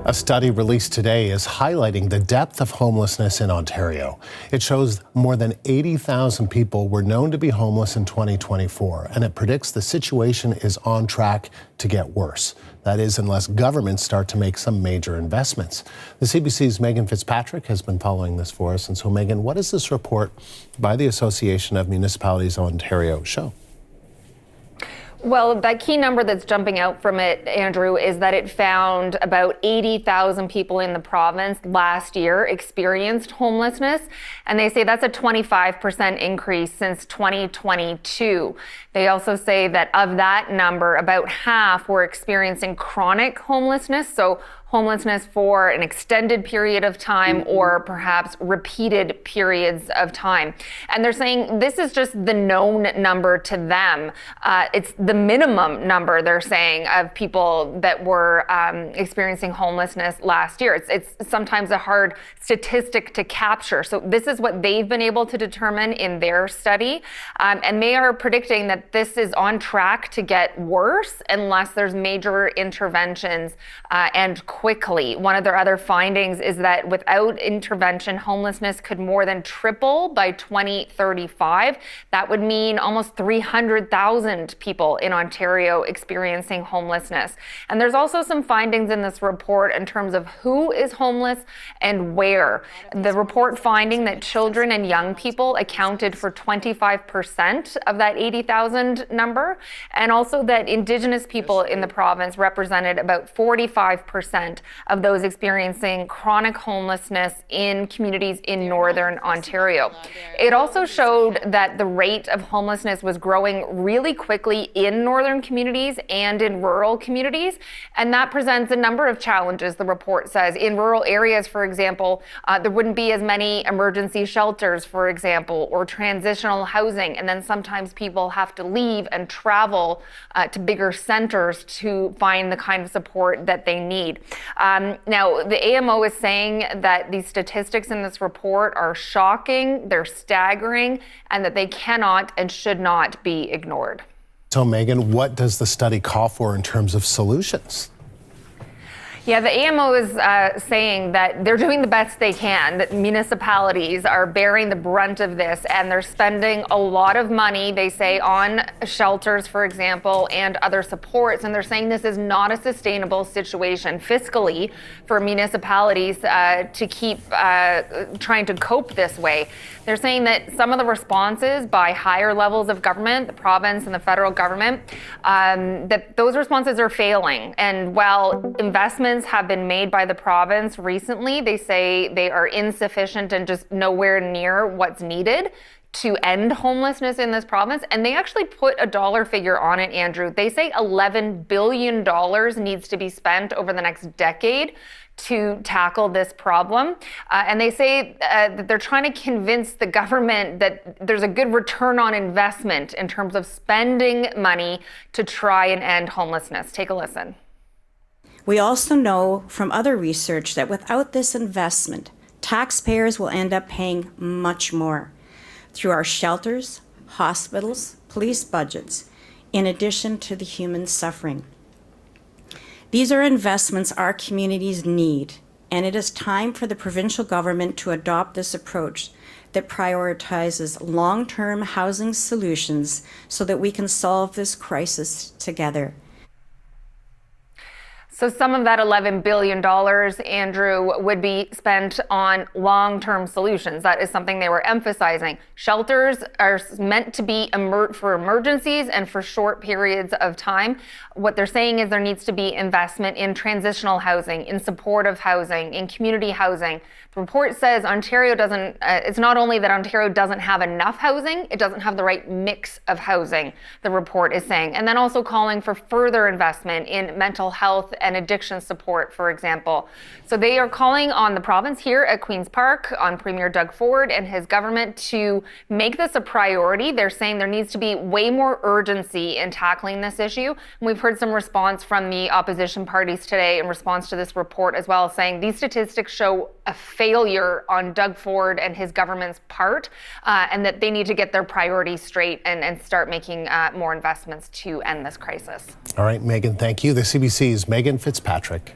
A study released today is highlighting the depth of homelessness in Ontario. It shows more than 80,000 people were known to be homeless in 2024, and it predicts the situation is on track to get worse. That is, unless governments start to make some major investments. The CBC's Megan Fitzpatrick has been following this for us. And so, Megan, what does this report by the Association of Municipalities of Ontario show? Well, that key number that's jumping out from it, Andrew, is that it found about 80,000 people in the province last year experienced homelessness. And they say that's a 25% increase since 2022. They also say that of that number, about half were experiencing chronic homelessness. So homelessness for an extended period of time or perhaps repeated periods of time. And they're saying this is just the known number to them. It's the minimum number, they're saying, of people that were experiencing homelessness last year. It's sometimes a hard statistic to capture. So this is what they've been able to determine in their study. And they are predicting that this is on track to get worse unless there's major interventions and quickly. One of their other findings is that without intervention, homelessness could more than triple by 2035. That would mean almost 300,000 people in Ontario experiencing homelessness. And there's also some findings in this report in terms of who is homeless and where. The report finding that children and young people accounted for 25% of that 80,000 number, and also that Indigenous people in the province represented about 45% of those experiencing chronic homelessness in communities in Northern Ontario. It also showed that the rate of homelessness was growing really quickly in northern communities and in rural communities, and that presents a number of challenges, the report says. In rural areas, for example, there wouldn't be as many emergency shelters, for example, or transitional housing, and then sometimes people have to leave and travel to bigger centers to find the kind of support that they need. Now, the AMO is saying that these statistics in this report are shocking, they're staggering, and that they cannot and should not be ignored. So, Megan, what does the study call for in terms of solutions? Yeah, the AMO is saying that they're doing the best they can, that municipalities are bearing the brunt of this, and they're spending a lot of money, they say, on shelters, for example, and other supports. And they're saying this is not a sustainable situation fiscally for municipalities to keep trying to cope this way. They're saying that some of the responses by higher levels of government, the province and the federal government, that those responses are failing. And while investments have been made by the province recently, they say they are insufficient and just nowhere near what's needed to end homelessness in this province. And they actually put a dollar figure on it, Andrew. They say $11 billion needs to be spent over the next decade to tackle this problem. And they say that they're trying to convince the government that there's a good return on investment in terms of spending money to try and end homelessness. Take a listen. We also know from other research that without this investment, taxpayers will end up paying much more through our shelters, hospitals, police budgets, in addition to the human suffering. These are investments our communities need, and it is time for the provincial government to adopt this approach that prioritizes long-term housing solutions so that we can solve this crisis together. So some of that $11 billion, Andrew, would be spent on long-term solutions. That is something they were emphasizing. Shelters are meant to be for emergencies and for short periods of time. What they're saying is there needs to be investment in transitional housing, in supportive housing, in community housing. The report says Ontario doesn't, it's not only that Ontario doesn't have enough housing, it doesn't have the right mix of housing, the report is saying. And then also calling for further investment in mental health and addiction support, for example. So they are calling on the province here at Queen's Park, on Premier Doug Ford and his government to make this a priority. They're saying there needs to be way more urgency in tackling this issue. And we've heard some response from the opposition parties today in response to this report as well, saying these statistics show a failure on Doug Ford and his government's part, and that they need to get their priorities straight and start making more investments to end this crisis. All right, Megan, thank you. The CBC's Megan Fitzpatrick.